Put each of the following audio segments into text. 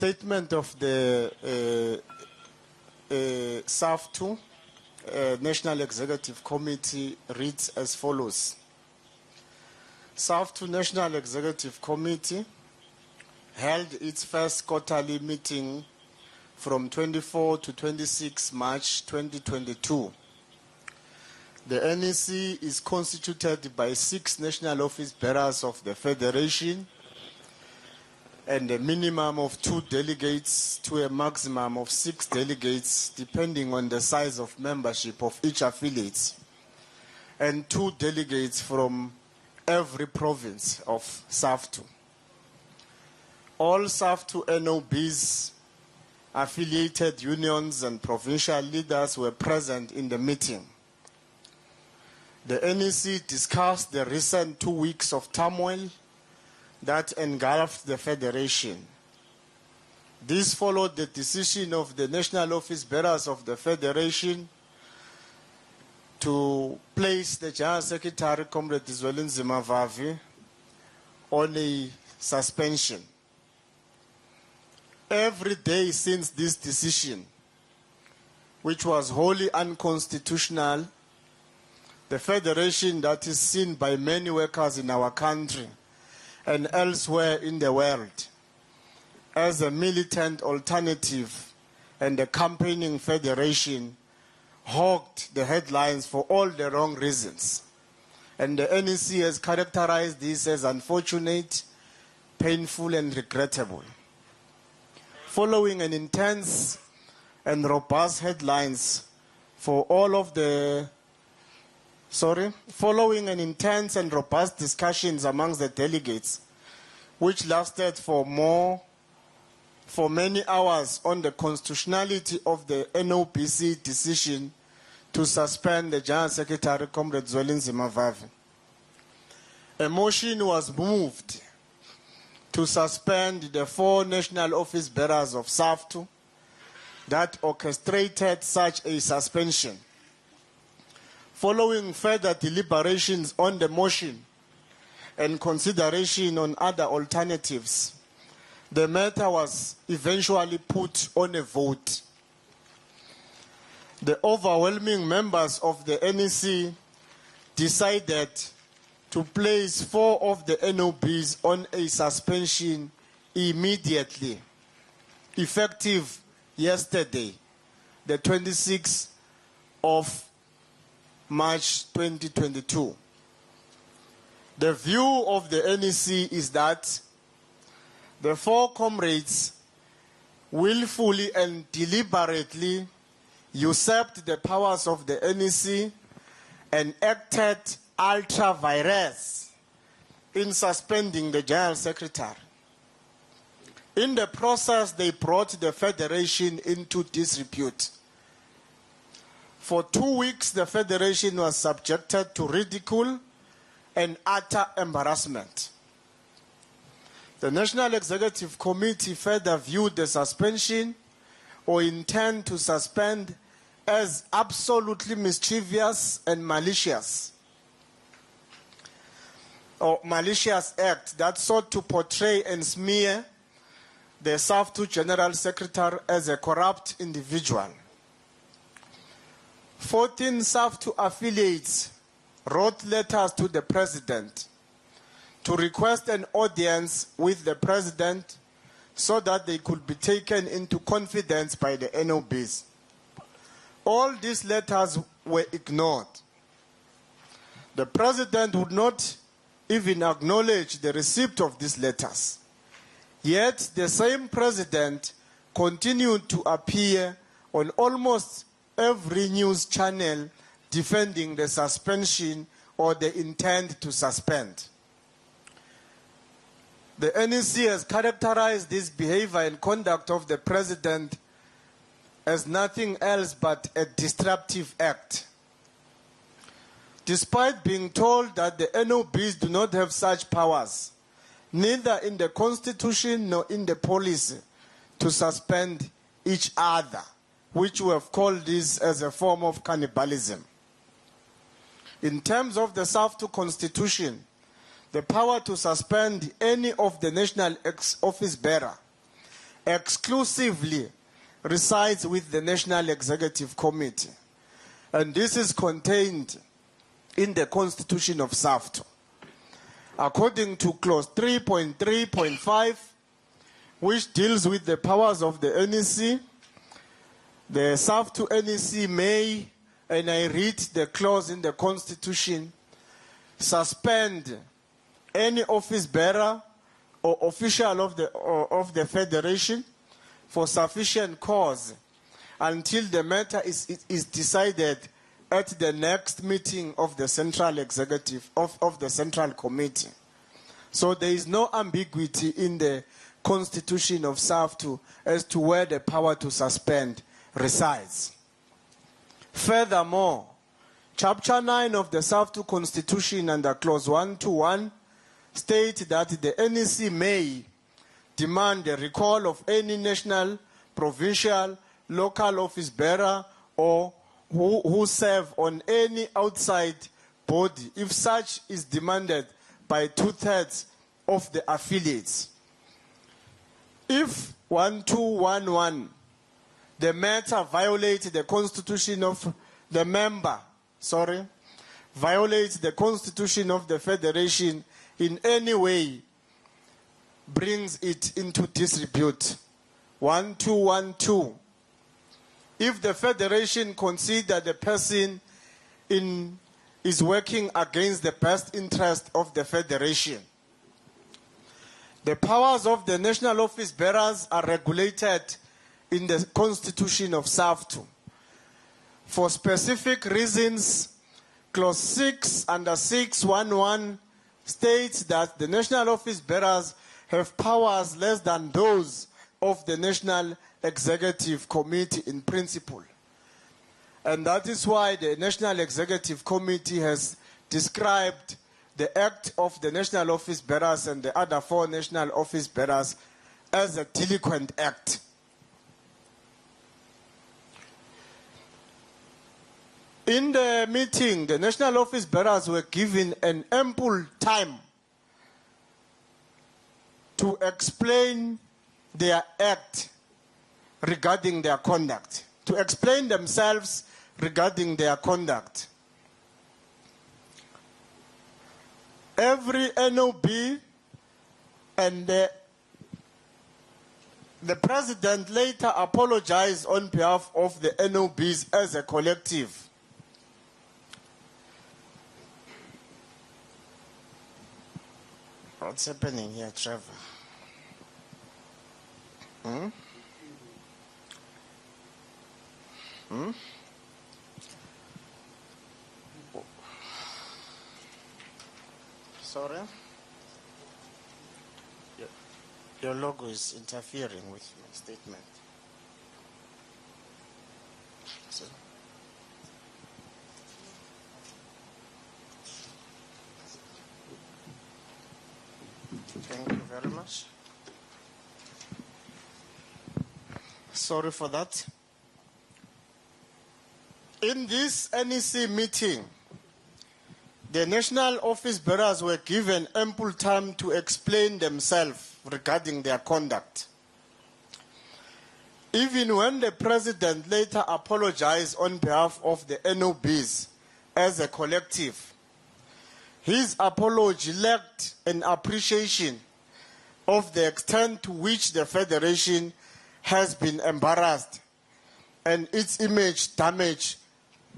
Statement of the Saftu National Executive Committee reads as follows. Saftu National Executive Committee held its first quarterly meeting from 24 to 26 March 2022. The NEC is constituted by 6 national office bearers of the Federation and a minimum of 2 delegates to a maximum of 6 delegates, depending on the size of membership of each affiliate, and 2 delegates from every province of Saftu. All Saftu NOBs, affiliated unions and provincial leaders were present in the meeting. The NEC discussed the recent 2 weeks of turmoil that engulfed the Federation. This followed the decision of the national office bearers of the Federation to place the General Secretary, Comrade Zwelinzima Vavi, on a suspension. Every day since this decision, which was wholly unconstitutional, the Federation that is seen by many workers in our country and elsewhere in the world as a militant alternative and a campaigning federation hogged the headlines for all the wrong reasons. And the NEC has characterized this as unfortunate, painful, and regrettable. Following an intense and robust headlines for all of the following an intense and robust discussions amongst the delegates, which lasted for many hours on the constitutionality of the NOBC decision to suspend the General Secretary, Comrade Zwelinzima Vavi. A motion was moved to suspend the 4 national office bearers of Saftu that orchestrated such a suspension. Following further deliberations on the motion and consideration on other alternatives, the matter was eventually put on a vote. The overwhelming members of the NEC decided to place 4 of the NOBs on a suspension immediately, effective yesterday, the 26th of March 2022. The view of the NEC is that the 4 comrades willfully and deliberately usurped the powers of the NEC and acted ultra vires in suspending the General Secretary. In the process, they brought the Federation into disrepute. For 2 weeks, the Federation was subjected to ridicule and utter embarrassment. The National Executive Committee further viewed the suspension or intent to suspend as absolutely mischievous and malicious act that sought to portray and smear the Saftu General Secretary as a corrupt individual. 14 Saftu affiliates wrote letters to the President to request an audience with the President so that they could be taken into confidence by the NOBs. All these letters were ignored. The President would not even acknowledge the receipt of these letters. Yet the same President continued to appear on almost every news channel defending the suspension or the intent to suspend. The NEC has characterized this behavior and conduct of the President as nothing else but a disruptive act. Despite being told that the NOBs do not have such powers, neither in the Constitution nor in the policy, to suspend each other, which we have called this as a form of cannibalism. In terms of the Saftu Constitution, the power to suspend any of the national office bearer exclusively resides with the National Executive Committee. And this is contained in the Constitution of Saftu. According to clause 3.3.5, which deals with the powers of the NEC, the Saftu NEC may, and I read the clause in the Constitution, suspend any office bearer or official of the Federation for sufficient cause until the matter is decided at the next meeting of the Central Executive, of the Central Committee. So there is no ambiguity in the Constitution of Saftu as to where the power to suspend resides. Furthermore, Chapter 9 of the Saftu Constitution under Clause 121 states that the NEC may demand the recall of any national, provincial, local office bearer or who serve on any outside body if such is demanded by 2/3 of the affiliates. If 1211, the matter violates the constitution of the member, violates the constitution of the Federation in any way, brings it into disrepute. 1212. If the Federation considers the person is working against the best interest of the Federation, the powers of the national office bearers are regulated in the Constitution of Saftu. For specific reasons, Clause 6 under 611 states that the national office bearers have powers less than those of the National Executive Committee in principle. And that is why the National Executive Committee has described the Act of the National Office Bearers and the other 4 National Office Bearers as a delinquent act. In the meeting, the National Office Bearers were given an ample time to explain their act regarding their conduct, to explain themselves regarding their conduct. Every NOB and the President later apologized on behalf of the NOBs as a collective. What's happening here, Trevor? Sorry? Your logo is interfering with my statement. So, thank you very much. Sorry for that. In this NEC meeting, the national office bearers were given ample time to explain themselves regarding their conduct. Even when the President later apologized on behalf of the NOBs as a collective, his apology lacked an appreciation of the extent to which the Federation has been embarrassed and its image damaged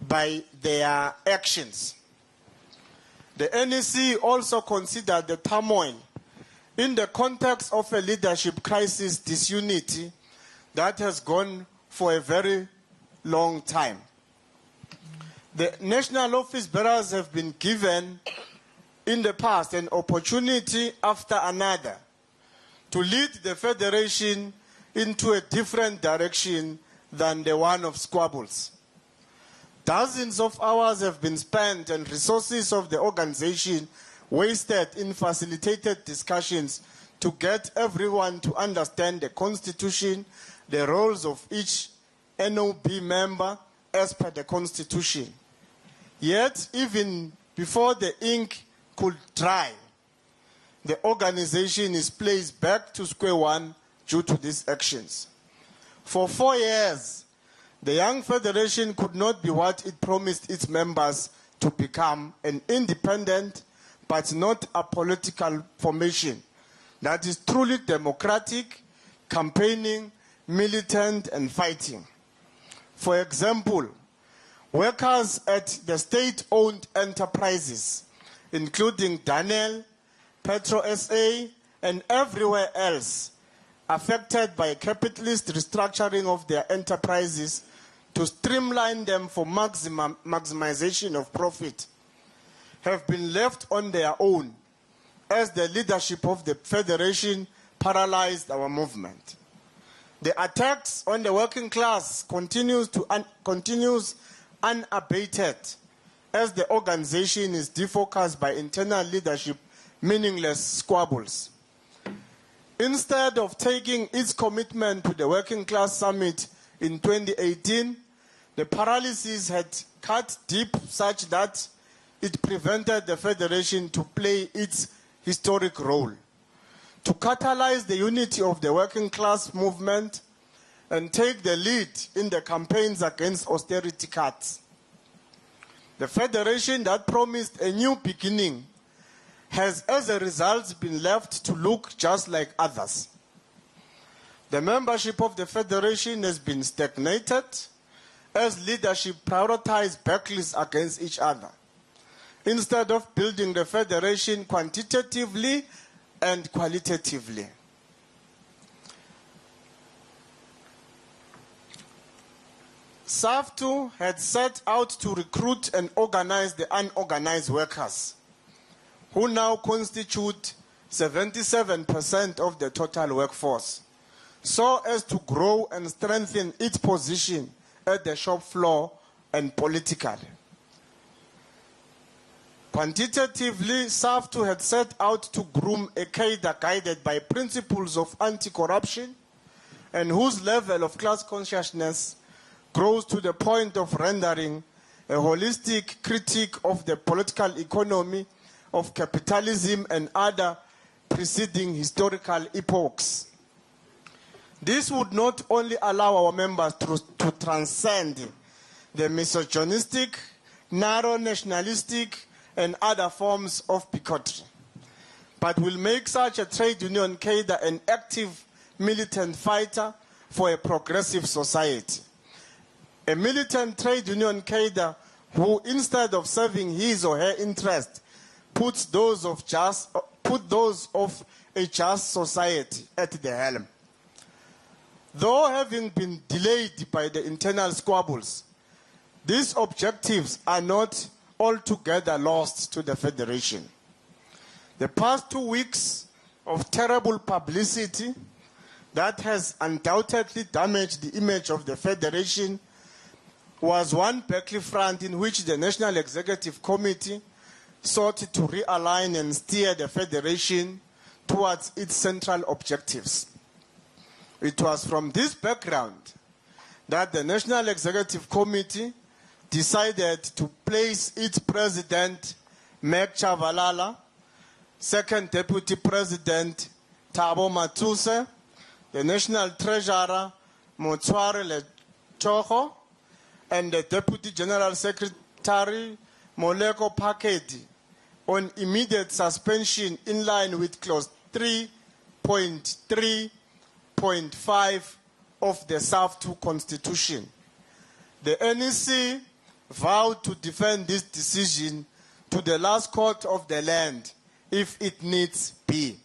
by their actions. The NEC also considered the turmoil in the context of a leadership crisis disunity that has gone for a very long time. The national office bearers have been given in the past an opportunity after another to lead the Federation into a different direction than the one of squabbles. Dozens of hours have been spent and resources of the organization wasted in facilitated discussions to get everyone to understand the Constitution, the roles of each NOB member as per the Constitution. Yet, even before the ink could dry, the organization is placed back to square one due to these actions. For 4 years, the Young Federation could not be what it promised its members to become, an independent but not a political formation that is truly democratic, campaigning, militant, and fighting. For example, workers at the state-owned enterprises, including Daniel, Petro SA, and everywhere else, affected by capitalist restructuring of their enterprises to streamline them for maximization of profit, have been left on their own as the leadership of the Federation paralyzed our movement. The attacks on the working class continues unabated as the organization is defocused by internal leadership meaningless squabbles. Instead of taking its commitment to the Working Class Summit in 2018, the paralysis had cut deep such that it prevented the Federation to play its historic role, to catalyze the unity of the working class movement and take the lead in the campaigns against austerity cuts. The Federation that promised a new beginning has, as a result, been left to look just like others. The membership of the Federation has been stagnated as leadership prioritized battles against each other, instead of building the Federation quantitatively and qualitatively. Saftu had set out to recruit and organize the unorganized workers, who now constitute 77% of the total workforce, so as to grow and strengthen its position at the shop floor and politically. Quantitatively, Saftu had set out to groom a cadre guided by principles of anti-corruption and whose level of class consciousness grows to the point of rendering a holistic critique of the political economy of capitalism and other preceding historical epochs. This would not only allow our members to transcend the misogynistic, narrow nationalistic, and other forms of bigotry, but will make such a trade union cadre an active militant fighter for a progressive society. A militant trade union cadre who, instead of serving his or her interest, put those of a just society at the helm. Though having been delayed by the internal squabbles, these objectives are not altogether lost to the Federation. The past 2 weeks of terrible publicity that has undoubtedly damaged the image of the Federation was one battlefront in which the National Executive Committee sought to realign and steer the Federation towards its central objectives. It was from this background that the National Executive Committee decided to place its President, Meg Chavalala, Second Deputy President, Thabo Matsuse, the National Treasurer, Motsware Letsogo, and the Deputy General Secretary, Moleko Phakedi, on immediate suspension in line with Clause 3.3.5 of the Saftu Constitution. The NEC vowed to defend this decision to the last court of the land, if it needs be.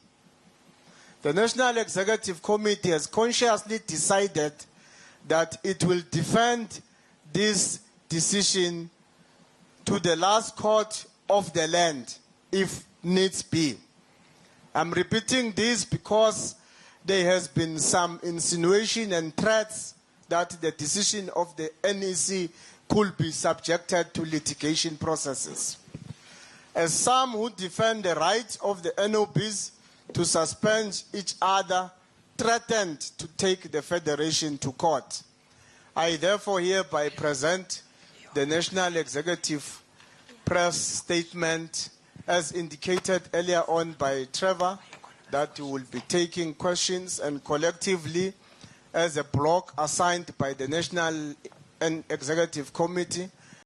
The National Executive Committee has consciously decided that it will defend this decision to the last court of the land, if needs be. I'm repeating this because there has been some insinuation and threats that the decision of the NEC could be subjected to litigation processes. As some who defend the rights of the NOBs to suspend each other threatened to take the Federation to court, I therefore hereby present the National Executive press statement as indicated earlier on by Trevor that we will be taking questions, and collectively, as a block assigned by the National and Executive Committee,